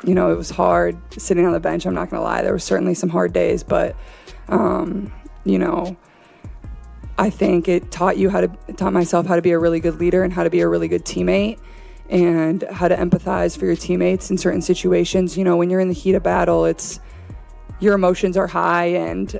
it was hard sitting on the bench. I'm not going to lie. There were certainly some hard days, but, I think it taught myself how to be a really good leader and how to be a really good teammate and how to empathize for your teammates in certain situations. When you're in the heat of battle, your emotions are high and,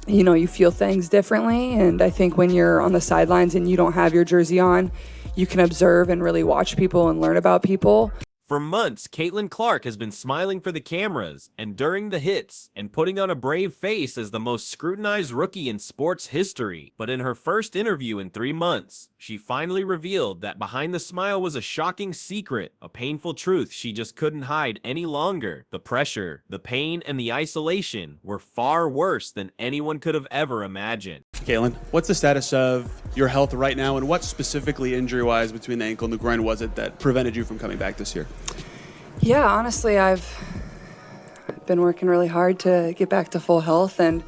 you feel things differently. And I think when you're on the sidelines and you don't have your jersey on, you can observe and really watch people and learn about people. For months, Caitlin Clark has been smiling for the cameras and during the hits and putting on a brave face as the most scrutinized rookie in sports history. But in her first interview in 3 months, she finally revealed that behind the smile was a shocking secret, a painful truth she just couldn't hide any longer. The pressure, the pain, and the isolation were far worse than anyone could have ever imagined. Caitlin, what's the status of your health right now, and what specifically injury-wise between the ankle and the groin was it that prevented you from coming back this year? Yeah, honestly, I've been working really hard to get back to full health, and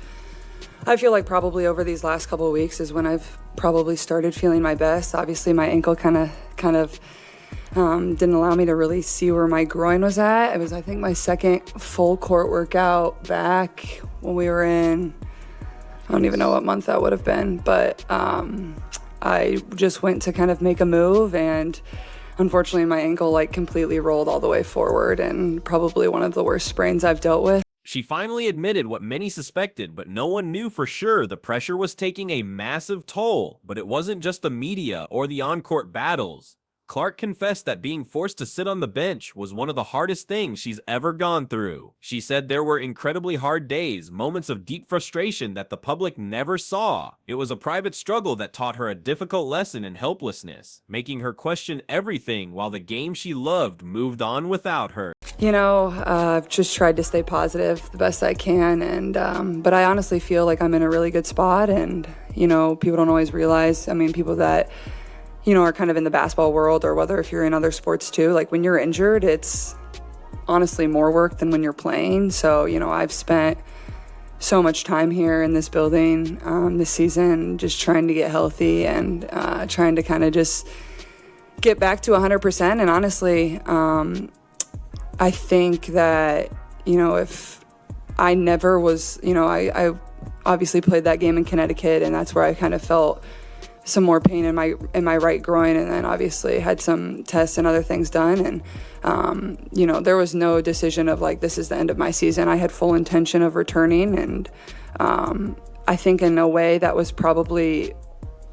I feel like probably over these last couple of weeks is when I've probably started feeling my best. Obviously, my ankle kind of didn't allow me to really see where my groin was at. It was, I think, my second full court workout back when we were in, I don't even know what month that would have been, but I just went to kind of make a move, and unfortunately my ankle completely rolled all the way forward, and probably one of the worst sprains I've dealt with. She finally admitted what many suspected, but no one knew for sure. The pressure was taking a massive toll, but it wasn't just the media or the on-court battles. Clark confessed that being forced to sit on the bench was one of the hardest things she's ever gone through. She said there were incredibly hard days, moments of deep frustration that the public never saw. It was a private struggle that taught her a difficult lesson in helplessness, making her question everything while the game she loved moved on without her. I've just tried to stay positive the best I can, and but I honestly feel like I'm in a really good spot, and people don't always realize, people that are kind of in the basketball world, or whether if you're in other sports too, when you're injured, it's honestly more work than when you're playing. So, I've spent so much time here in this building this season just trying to get healthy and trying to kind of just get back to 100%. And honestly, I think that, if I never was, I obviously played that game in Connecticut, and that's where I kind of felt some more pain in my right groin, and then obviously had some tests and other things done, and there was no decision of this is the end of my season. I had full intention of returning, and I think in a way that was probably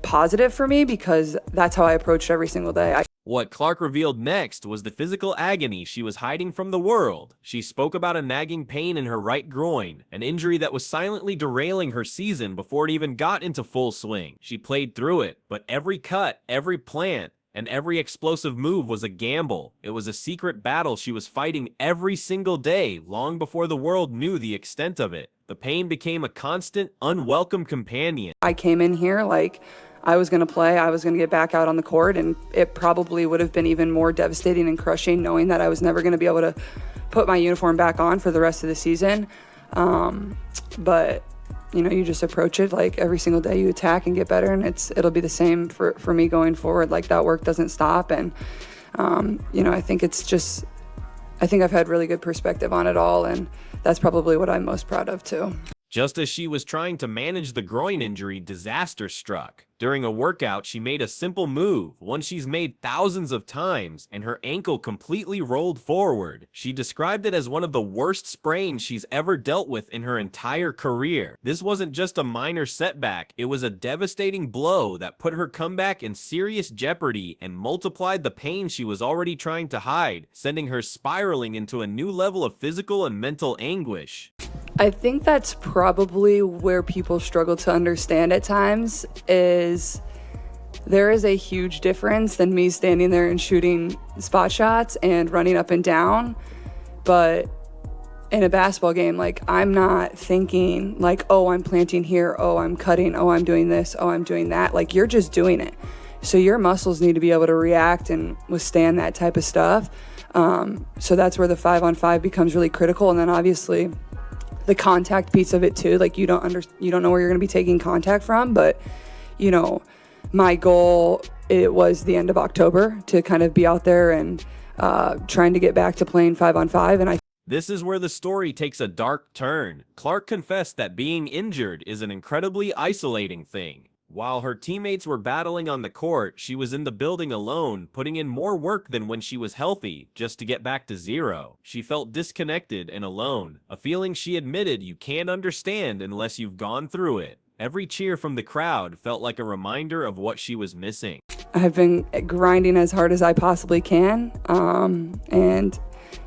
positive for me, because that's how I approached every single day. What Clark revealed next was the physical agony she was hiding from the world. She spoke about a nagging pain in her right groin, an injury that was silently derailing her season before it even got into full swing. She played through it, but every cut, every plant, and every explosive move was a gamble. It was a secret battle she was fighting every single day, long before the world knew the extent of it. The pain became a constant, unwelcome companion. I came in here I was going to play, I was going to get back out on the court, and it probably would have been even more devastating and crushing knowing that I was never going to be able to put my uniform back on for the rest of the season. But, you just approach it every single day you attack and get better, and it'll be the same for me going forward. That work doesn't stop, and, I think I've had really good perspective on it all, and that's probably what I'm most proud of too. Just as she was trying to manage the groin injury, disaster struck. During a workout, she made a simple move, one she's made thousands of times, and her ankle completely rolled forward. She described it as one of the worst sprains she's ever dealt with in her entire career. This wasn't just a minor setback, it was a devastating blow that put her comeback in serious jeopardy and multiplied the pain she was already trying to hide, sending her spiraling into a new level of physical and mental anguish. I think that's probably where people struggle to understand at times, is there is a huge difference than me standing there and shooting spot shots and running up and down. But in a basketball game, I'm not thinking oh, I'm planting here, oh, I'm cutting, oh, I'm doing this, oh, I'm doing that. You're just doing it. So your muscles need to be able to react and withstand that type of stuff. So that's where the 5-on-5 becomes really critical. And then obviously the contact piece of it too. You don't know where you're going to be taking contact from, but my goal, it was the end of October to kind of be out there and trying to get back to playing 5-on-5. And This is where the story takes a dark turn. Clark confessed that being injured is an incredibly isolating thing. While her teammates were battling on the court, she was in the building alone, putting in more work than when she was healthy, just to get back to zero. She felt disconnected and alone, a feeling she admitted you can't understand unless you've gone through it. Every cheer from the crowd felt like a reminder of what she was missing. I've been grinding as hard as I possibly can, and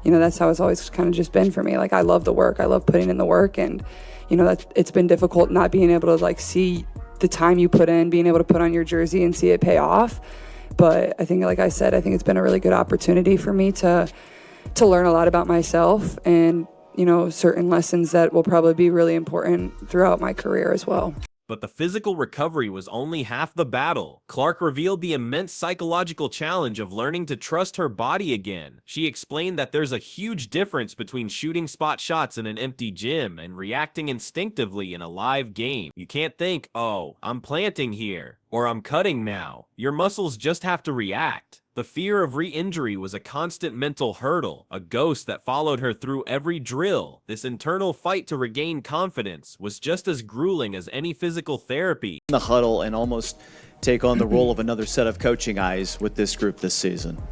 that's how it's always kind of just been for me. Like, I love the work, I love putting in the work, and that it's been difficult not being able to see the time you put in, being able to put on your jersey and see it pay off. But I think, like I said, I think it's been a really good opportunity for me to learn a lot about myself and, certain lessons that will probably be really important throughout my career as well. But the physical recovery was only half the battle. Clark revealed the immense psychological challenge of learning to trust her body again. She explained that there's a huge difference between shooting spot shots in an empty gym and reacting instinctively in a live game. You can't think, oh, I'm planting here, or I'm cutting now. Your muscles just have to react. The fear of re-injury was a constant mental hurdle, a ghost that followed her through every drill. This internal fight to regain confidence was just as grueling as any physical therapy. The huddle and almost take on the role of another set of coaching eyes with this group this season.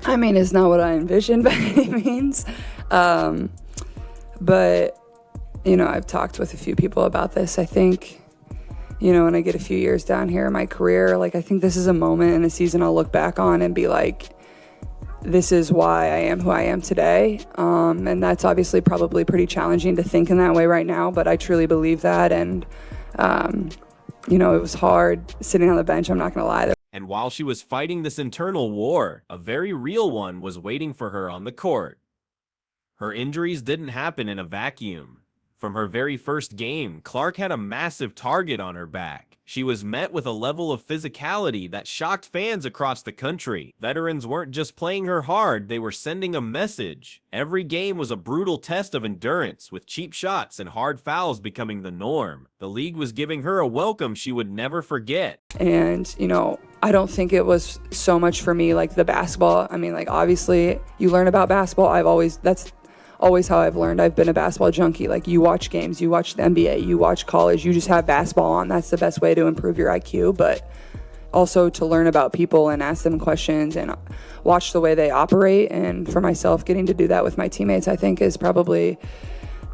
I mean, it's not what I envisioned by any means. But, I've talked with a few people about this. I think, when I get a few years down here in my career, I think this is a moment in a season I'll look back on and be like, this is why I am who I am today. And that's obviously probably pretty challenging to think in that way right now, but I truly believe that. And, it was hard sitting on the bench, I'm not going to lie. And while she was fighting this internal war, a very real one was waiting for her on the court. Her injuries didn't happen in a vacuum. From her very first game, Clark had a massive target on her back. She was met with a level of physicality that shocked fans across the country. Veterans weren't just playing her hard, they were sending a message. Every game was a brutal test of endurance, with cheap shots and hard fouls becoming the norm. The league was giving her a welcome she would never forget. And, I don't think it was so much for me like the basketball. I mean, obviously you learn about basketball. That's always how I've learned. I've been a basketball junkie. You watch games, you watch the NBA, you watch college, you just have basketball on. That's the best way to improve your IQ. But also to learn about people and ask them questions and watch the way they operate. And for myself, getting to do that with my teammates, I think is probably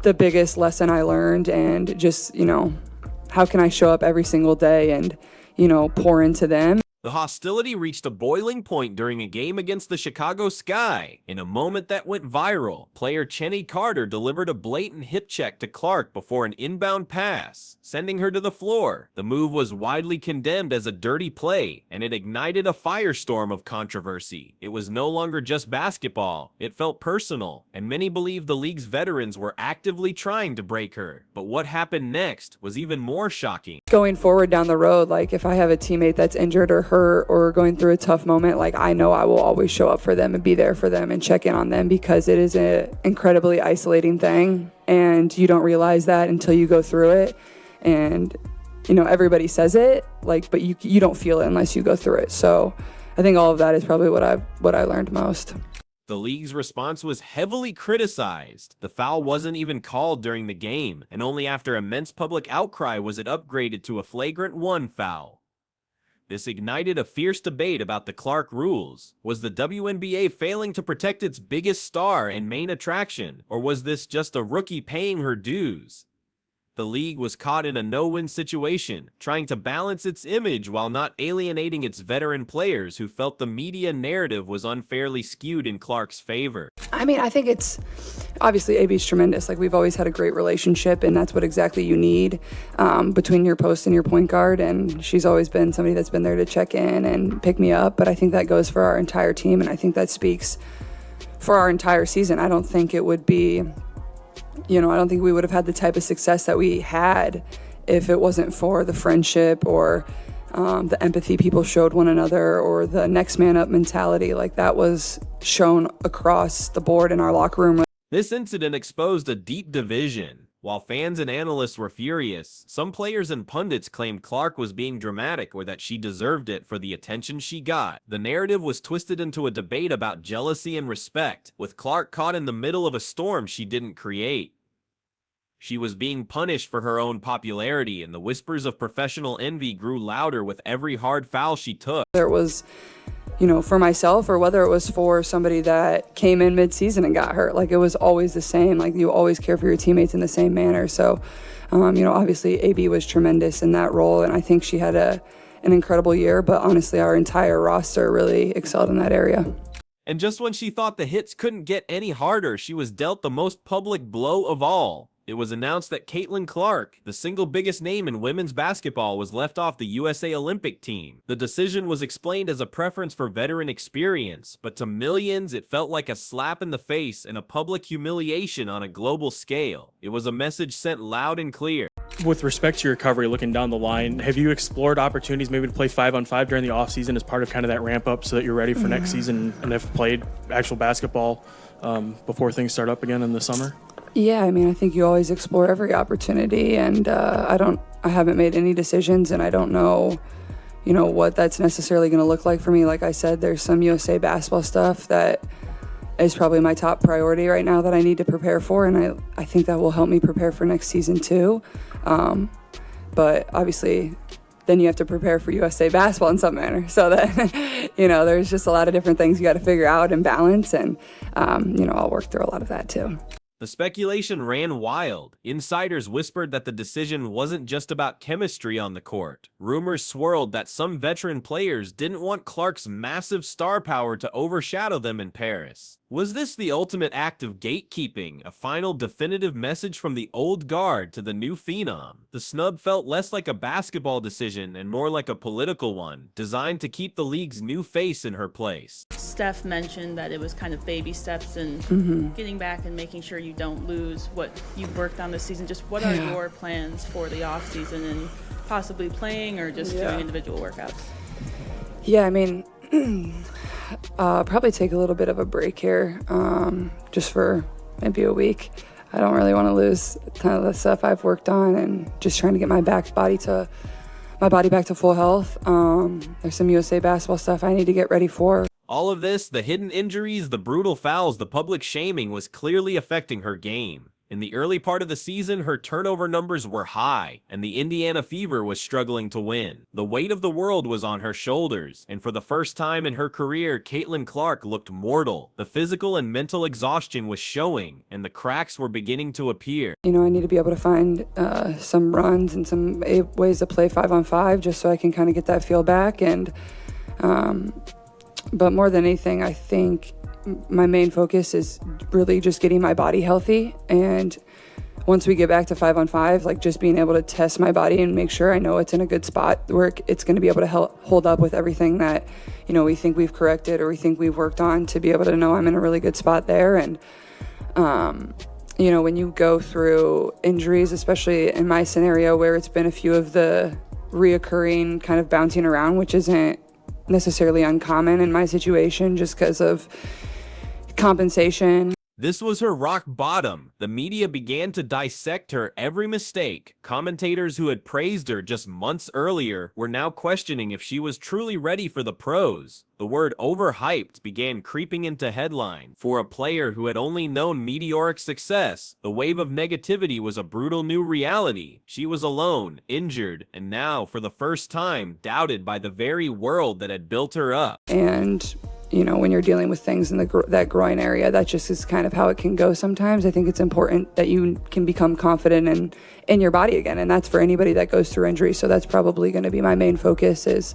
the biggest lesson I learned. And just, how can I show up every single day and, pour into them? The hostility reached a boiling point during a game against the Chicago Sky. In a moment that went viral, player Cheney Carter delivered a blatant hip check to Clark before an inbound pass, sending her to the floor. The move was widely condemned as a dirty play, and it ignited a firestorm of controversy. It was no longer just basketball, it felt personal, and many believe the league's veterans were actively trying to break her. But what happened next was even more shocking. Going forward down the road, if I have a teammate that's injured or hurt or going through a tough moment, I know I will always show up for them and be there for them and check in on them, because it is an incredibly isolating thing, and you don't realize that until you go through it. And everybody says it, but you don't feel it unless you go through it. So I think all of that is probably what I learned most. The league's response was heavily criticized. The foul wasn't even called during the game, and only after immense public outcry was it upgraded to a flagrant 1 foul. This ignited a fierce debate about the Clark rules. Was the WNBA failing to protect its biggest star and main attraction, or was this just a rookie paying her dues? The league was caught in a no-win situation, trying to balance its image while not alienating its veteran players who felt the media narrative was unfairly skewed in Clark's favor. I mean, I think it's obviously AB's tremendous. We've always had a great relationship, and that's what exactly you need between your post and your point guard. And she's always been somebody that's been there to check in and pick me up. But I think that goes for our entire team, and I think that speaks for our entire season. I don't think it would be, I don't think we would have had the type of success that we had if it wasn't for the friendship or the empathy people showed one another, or the next man up mentality. That was shown across the board in our locker room. This incident exposed a deep division. While fans and analysts were furious, some players and pundits claimed Clark was being dramatic or that she deserved it for the attention she got. The narrative was twisted into a debate about jealousy and respect, with Clark caught in the middle of a storm she didn't create. She was being punished for her own popularity, and the whispers of professional envy grew louder with every hard foul she took. Whether it was, for myself or whether it was for somebody that came in mid-season and got hurt, like it was always the same. Like you always care for your teammates in the same manner. So, obviously AB was tremendous in that role, and I think she had an incredible year, but honestly, our entire roster really excelled in that area. And just when she thought the hits couldn't get any harder, she was dealt the most public blow of all. It was announced that Caitlin Clark, the single biggest name in women's basketball, was left off the USA Olympic team. The decision was explained as a preference for veteran experience, but to millions it felt like a slap in the face and a public humiliation on a global scale. It was a message sent loud and clear. With respect to your recovery, looking down the line, have you explored opportunities maybe to play 5-on-5 during the offseason as part of kind of that ramp up so that you're ready for next season and have played actual basketball before things start up again in the summer? Yeah, I think you always explore every opportunity, and I haven't made any decisions, and I don't know, what that's necessarily going to look like for me. Like I said, there's some USA basketball stuff that is probably my top priority right now that I need to prepare for, and I think that will help me prepare for next season too. But obviously, then you have to prepare for USA basketball in some manner. So that, there's just a lot of different things you got to figure out and balance, and, I'll work through a lot of that too. The speculation ran wild. Insiders whispered that the decision wasn't just about chemistry on the court. Rumors swirled that some veteran players didn't want Clark's massive star power to overshadow them in Paris. Was this the ultimate act of gatekeeping, a final definitive message from the old guard to the new phenom? The snub felt less like a basketball decision and more like a political one, designed to keep the league's new face in her place. Steph mentioned that it was kind of baby steps and getting back and making sure you don't lose what you've worked on this season. Just what are your plans for the off season and possibly playing or just doing individual workouts? Yeah, probably take a little bit of a break here, just for maybe a week. I don't really want to lose a ton of the stuff I've worked on, and just trying to get my body back to full health. There's some USA basketball stuff I need to get ready for. All of this, the hidden injuries, the brutal fouls, the public shaming, was clearly affecting her game. In the early part of the season, her turnover numbers were high, and the Indiana Fever was struggling to win. The weight of the world was on her shoulders, and for the first time in her career, Caitlin Clark looked mortal. The physical and mental exhaustion was showing, and the cracks were beginning to appear. I need to be able to find some runs and some ways to play 5-on-5 just so I can kind of get that feel back. And but more than anything, I think my main focus is really just getting my body healthy, and once we get back to 5-on-5, like just being able to test my body and make sure I know it's in a good spot where it's going to be able to hold up with everything that we think we've corrected or we think we've worked on, to be able to know I'm in a really good spot there. And when you go through injuries, especially in my scenario where it's been a few of the reoccurring kind of bouncing around, which isn't necessarily uncommon in my situation just because of compensation. This was her rock bottom. The media began to dissect her every mistake. Commentators who had praised her just months earlier were now questioning if she was truly ready for the pros. The word overhyped began creeping into headlines. For a player who had only known meteoric success, the wave of negativity was a brutal new reality. She was alone, injured, and now, for the first time, doubted by the very world that had built her up. And when you're dealing with things in that groin area, that just is kind of how it can go sometimes. I think it's important that you can become confident in your body again, and that's for anybody that goes through injury. So that's probably going to be my main focus is,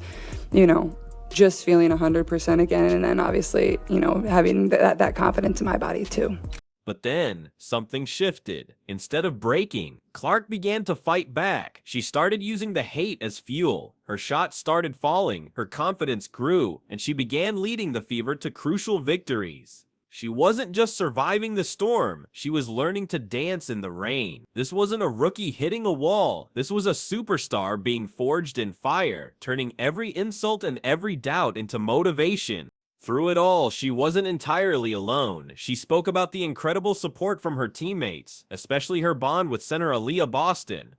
just feeling 100% again, and then obviously, having that confidence in my body too. But then, something shifted. Instead of breaking, Clark began to fight back. She started using the hate as fuel. Her shots started falling, her confidence grew, and she began leading the Fever to crucial victories. She wasn't just surviving the storm, she was learning to dance in the rain. This wasn't a rookie hitting a wall, this was a superstar being forged in fire, turning every insult and every doubt into motivation. Through it all, she wasn't entirely alone. She spoke about the incredible support from her teammates, especially her bond with center Aaliyah Boston.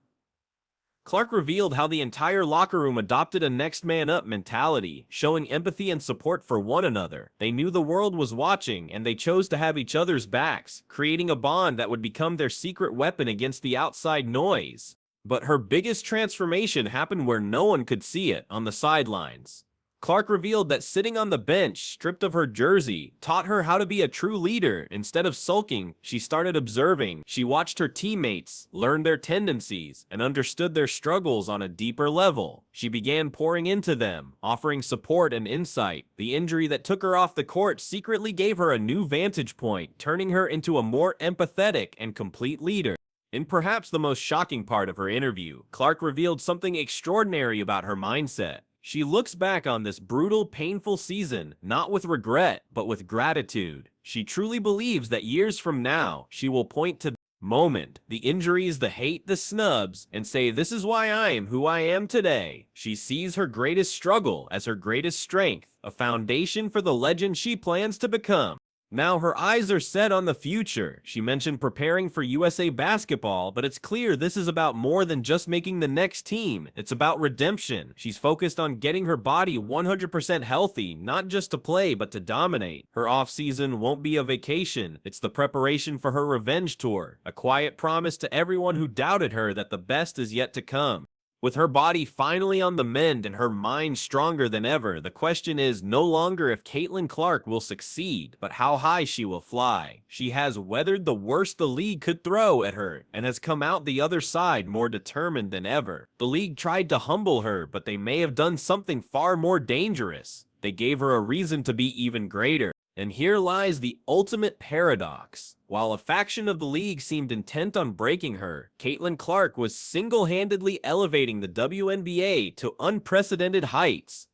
Clark revealed how the entire locker room adopted a next man up mentality, showing empathy and support for one another. They knew the world was watching, and they chose to have each other's backs, creating a bond that would become their secret weapon against the outside noise. But her biggest transformation happened where no one could see it, on the sidelines. Clark revealed that sitting on the bench, stripped of her jersey, taught her how to be a true leader. Instead of sulking, she started observing. She watched her teammates, learned their tendencies, and understood their struggles on a deeper level. She began pouring into them, offering support and insight. The injury that took her off the court secretly gave her a new vantage point, turning her into a more empathetic and complete leader. In perhaps the most shocking part of her interview, Clark revealed something extraordinary about her mindset. She looks back on this brutal, painful season, not with regret, but with gratitude. She truly believes that years from now, she will point to the moment, the injuries, the hate, the snubs, and say, "This is why I am who I am today." She sees her greatest struggle as her greatest strength, a foundation for the legend she plans to become. Now her eyes are set on the future. She mentioned preparing for USA basketball, but it's clear this is about more than just making the next team. It's about redemption. She's focused on getting her body 100% healthy, not just to play, but to dominate. Her offseason won't be a vacation. It's the preparation for her revenge tour, a quiet promise to everyone who doubted her that the best is yet to come. With her body finally on the mend and her mind stronger than ever, the question is no longer if Caitlin Clark will succeed, but how high she will fly. She has weathered the worst the league could throw at her and has come out the other side more determined than ever. The league tried to humble her, but they may have done something far more dangerous. They gave her a reason to be even greater. And here lies the ultimate paradox. While a faction of the league seemed intent on breaking her, Caitlin Clark was single-handedly elevating the WNBA to unprecedented heights.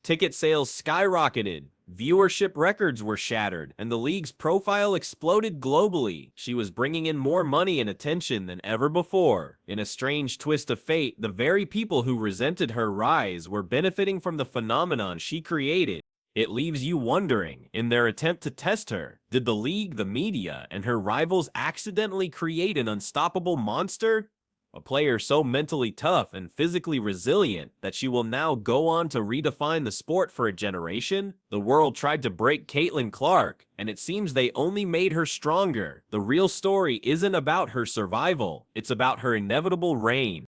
Ticket sales skyrocketed, viewership records were shattered, and the league's profile exploded globally. She was bringing in more money and attention than ever before. In a strange twist of fate, the very people who resented her rise were benefiting from the phenomenon she created. It leaves you wondering, in their attempt to test her, did the league, the media, and her rivals accidentally create an unstoppable monster? A player so mentally tough and physically resilient that she will now go on to redefine the sport for a generation? The world tried to break Caitlin Clark, and it seems they only made her stronger. The real story isn't about her survival, it's about her inevitable reign.